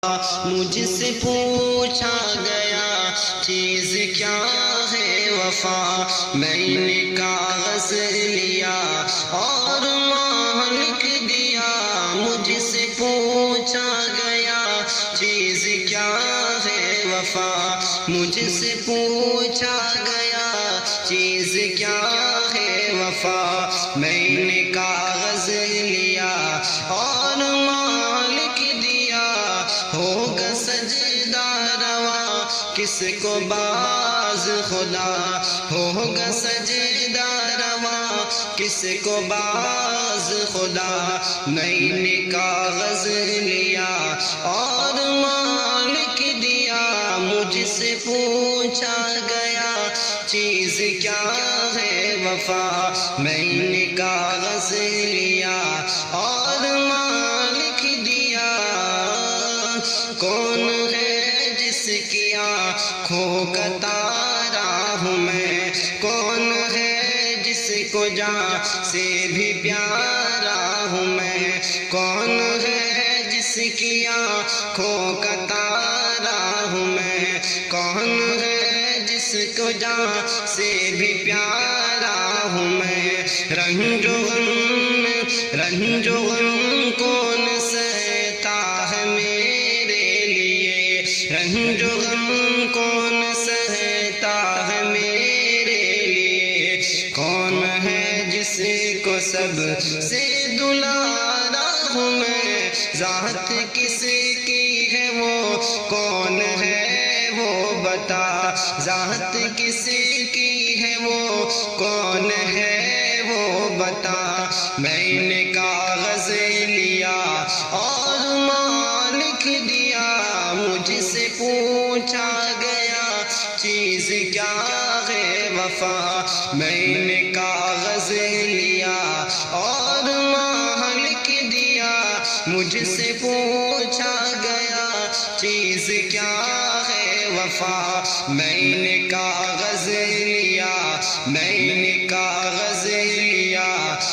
مجھ سے پوچھا گیا چیز کیا ہے وفا، میں نے کاغذ لیا اور ماہ لکھ دیا۔ مجھ سے پوچھا گیا چیز کیا ہے وفا، مجھ سے پوچھا گیا چیز کیا ہے وفا، میں نے کاغذ لیا اور ماہ لکھ دیا۔ ہوگا سجدہ روا کس کو باز خدا، ہوگا سجدہ روا کس کو باز خدا، میں نے کاغذ لیا اور ماہ لکھ دیا۔ مجھ سے پوچھا گیا چیز کیا ہے وفا، میں نے کاغذ لیا اور ماہ لکھ دیا۔ کون ہے جس کی آنکھوں کا تارا ہوں میں، کون ہے جس کو جان سے بھی پیارا ہوں میں، کون ہے جس کی آنکھوں کا تارا ہوں میں، کون ہے جس کو جان سے بھی پیارا ہوں میں۔ رنج و غم کون سہتا ہے میرے لیے، رنج و غم کون سہتا ہے میرے لیے، کون ہے جس کو سب سے دلارا ہوں میں، ذات کس کی ہے وہ کون ہے وہ بتا، ذات کس کی ہے وہ کون ہے وہ بتا۔ میں نے کاغذ لیا اور ماہ لکھ دیا۔ مجھ سے پوچھا گیا چیز کیا ہے وفا، میں نے کاغذ لیا اور ماہ لکھ دیا۔ مجھ سے پوچھا گیا چیز کیا ہے وفا، میں نے کاغذ لیا، میں نے کاغذ لیا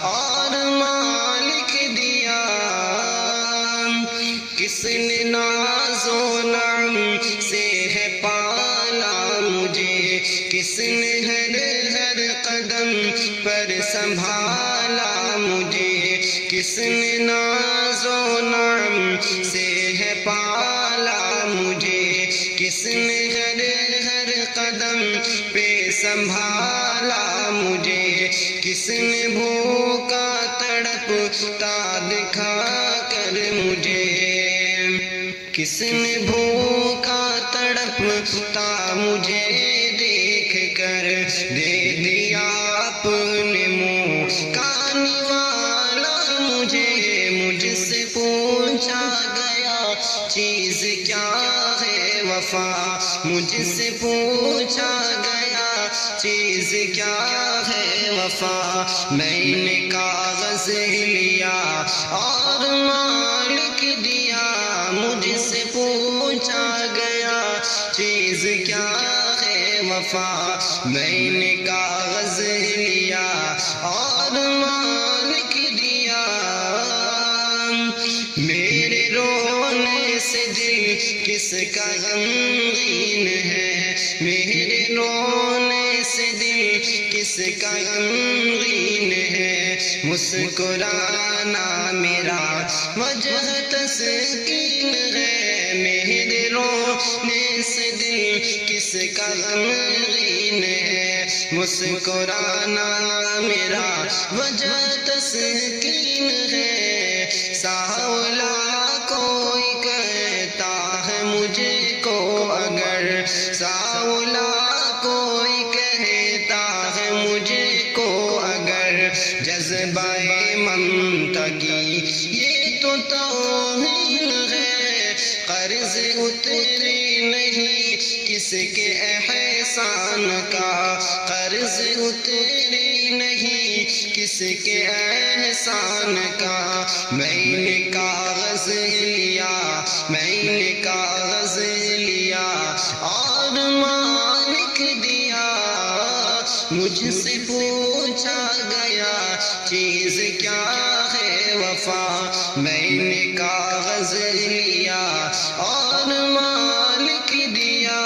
اور ماہ لکھ دیا۔ کس نے ناز و نعم سے ہے پالا مجھے، کس نے ہر قدم پر سنبھالا مجھے، کس نے ناز و نعم سے ہے پالا مجھے، کس نے ہر قدم پہ سنبھالا مجھے، کس نے بھوکا تڑپتا دکھا کر مجھے، کس نے بھوکا تڑپتا مجھے دیکھ کر دے دیا اپنے منہ کا نوالا مجھے۔ مجھ سے پوچھا گیا چیز کیا ہے وفا، مجھ سے پوچھا گیا چیز کیا ہے وفا، میں نے کاغذ لیا اور ماہ لکھ دیا۔ مجھ سے پوچھا گیا چیز کیا ہے وفا، میں نے کاغذ لیا اور ماہ لکھ دیا۔ میرے رونے سے دل کس کا غمگین ہے، میرے رونے سے دل کس کا غمگین ہے، مسکرانا میرا وجہ تسکین ہے، میرے رونے سے دل کس کا غمگین ہے، مسکرانا میرا وجہ تسکین ہے۔ ساولا کوئی کہتا ہے مجھے کو اگر، ساولا کوئی کہتا ہے مجھے کو اگر، جذبہ ممتا کی یہ تو توہین ہے، قرض اتری نہیں کس کے احسان کا، قرض اتری نہیں کس کے احسان کا۔ میں نے کاغذ لیا، میں نے کاغذ لیا اور ماہ لکھ دیا۔ مجھ سے پوچھا گیا چیز کیا ہے وفا، میں نے کاغذ لیا اور مالک دیا،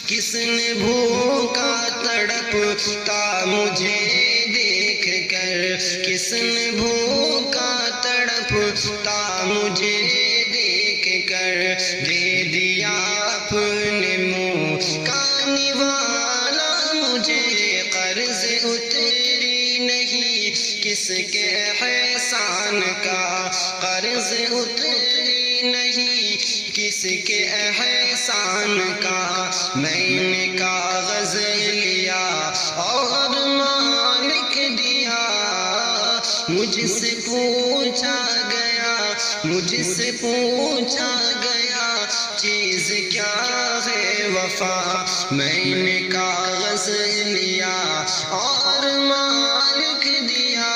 کس نے بھوکا تڑپتا مجھے دیکھ کر، کس نے بھوکا تڑپتا مجھے دیکھ کر، دے دیا اپنے منہ کا نوالا مجھے، قرض اتری نہیں کس کے احسان کا، قرض اتری نہیں کس کے احسان کا، میں نے کاغذ لیا اور مالک دیا، مجھ سے پوچھا گیا، مجھ سے پوچھا گیا چیز کیا ہے وفا، میں نے کاغذ لیا اور مالک دیا،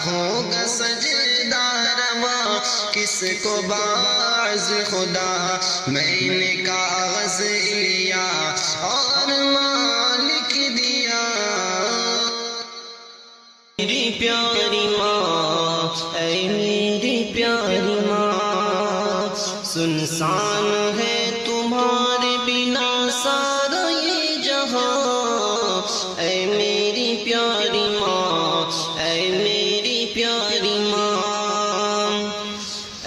ہوگا سجدہ روا کس کو باعث خدا، میں نے کاغذ لیا اور مالک دیا۔ میری پیاری ماں، اے میری پیاری ماں، سنسان ہے تمہارے بنا سارا یہ جہاں، اے میری پیاری ماں، اے میری پیاری ماں،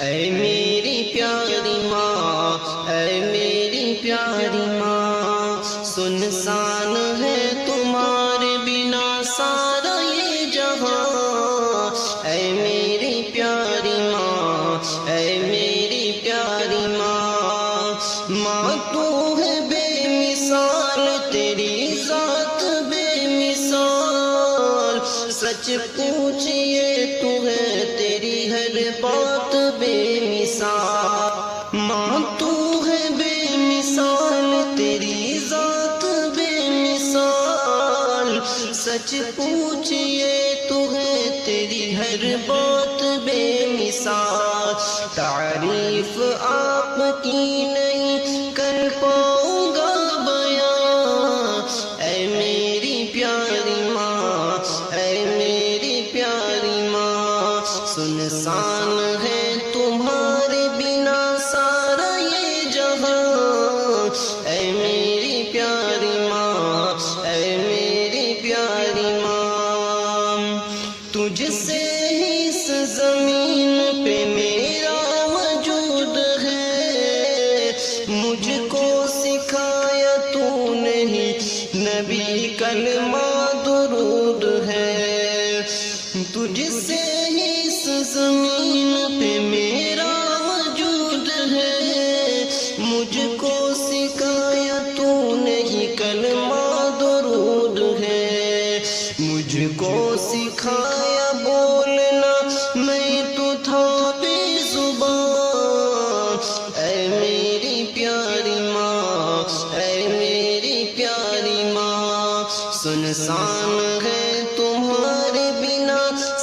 اے میری پیاری ماں، اے میری پیاری ماں، سنسان ہے تمہارے بنا سارا یہ جہاں، اے میری پیاری ماں، اے میری پیاری ماں، ماں تو ہے بے مثال، تیری ذات بے مثال، سچ پوچھئے تو ہے تیری ہر بات بے مثال، ماں تو ہے بے مثال، تیری ذات بے مثال، سچ پوچھئے تو ہے تیری ہر بات بے مثال، تعریف آپ کی نہیں کر پاؤں گا بیان، اے میری پیاری ماں، اے میری پیاری ماں، سنسان ہے تمہارے بنا سارا یہ جہاں، اے میری پیاری ماں، اے میری پیاری ماں، تجھ سے ہی اس زمین پہ میرا وجود ہے، مجھ کو سکھایا تو نہیں نبی کلمہ درود ہے، تجھ سے ہی اس زمین پہ میرا وجود ہے، مجھ کو سکھایا تو نہیں کلمہ درود ہے، مجھ کو سکھایا بولنا میں تو تھا بے زبان، اے میری پیاری ماں، اے میری پیاری ماں، سنسان ہے تمہارے بنا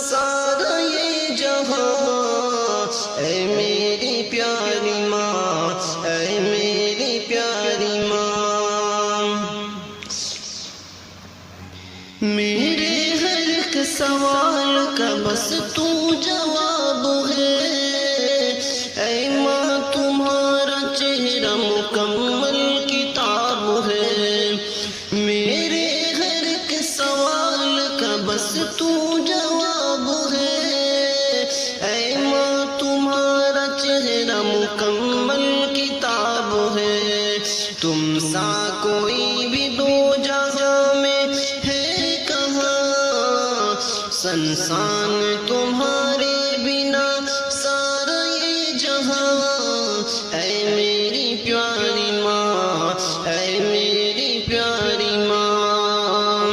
سارا یہ جہاں، اے میری پیاری ماں، اے میری پیاری ماں، میرے ہر ایک سوال کا بس تو جواب ہے، اے ماں تمہارا چہرہ مکمل کتاب ہے، میرے ہر ایک سوال کا بس تو جواب ہے، اے ماں تمہارا چہرہ مکمل کتاب ہے، تم سا کوئی بھی دو جہاں میں ہے کہاں، سنسان تمہارے بنا سارا یہ جہاں، اے میری پیاری ماں، اے میری پیاری ماں،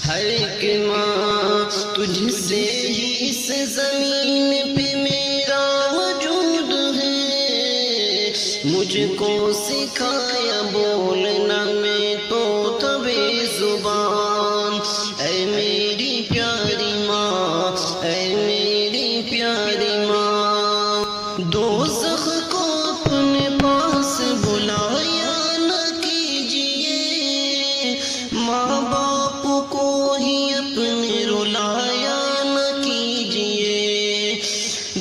ہر ایک ماں تجھ سے ہی اس زمین پہ میرا وجود ہے، مجھ کو سکھایا بولنا میں تو تھا بے زبان، اے میری پیاری ماں، اے میری پیاری ماں، دوزخ کو اپنے پاس بلایا نہ کیجیے، ماں باپ کو ہی اپنے رلایا نہ کیجیے،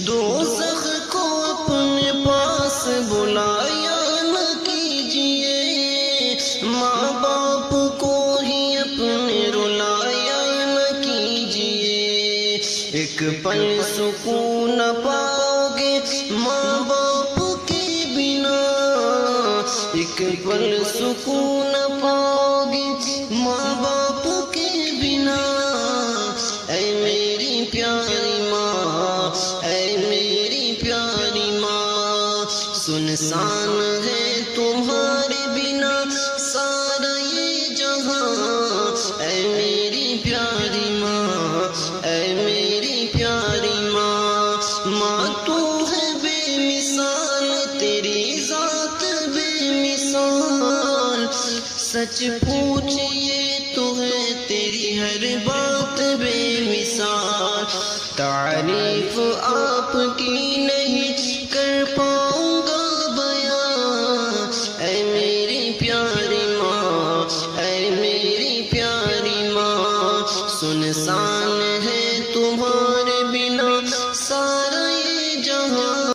دوزخ کو سکون پاؤ گے ماں باپ کے بنا، ایک پل سکون پاؤ گے ماں باپ کے بنا۔ اے میری پیاری ماں، اے میری پیاری ماں، سنسان ہے تمہارے بنا سارا یہ جہاں۔ اے میری پیاری ماں، اے میری پیاری ماں، ماں تو ہے بے مثال، تیری ذات بے مثال، سچ پوچھئے تو ہے تیری ہر بات بے مثال۔ تعریف آپ کی نہیں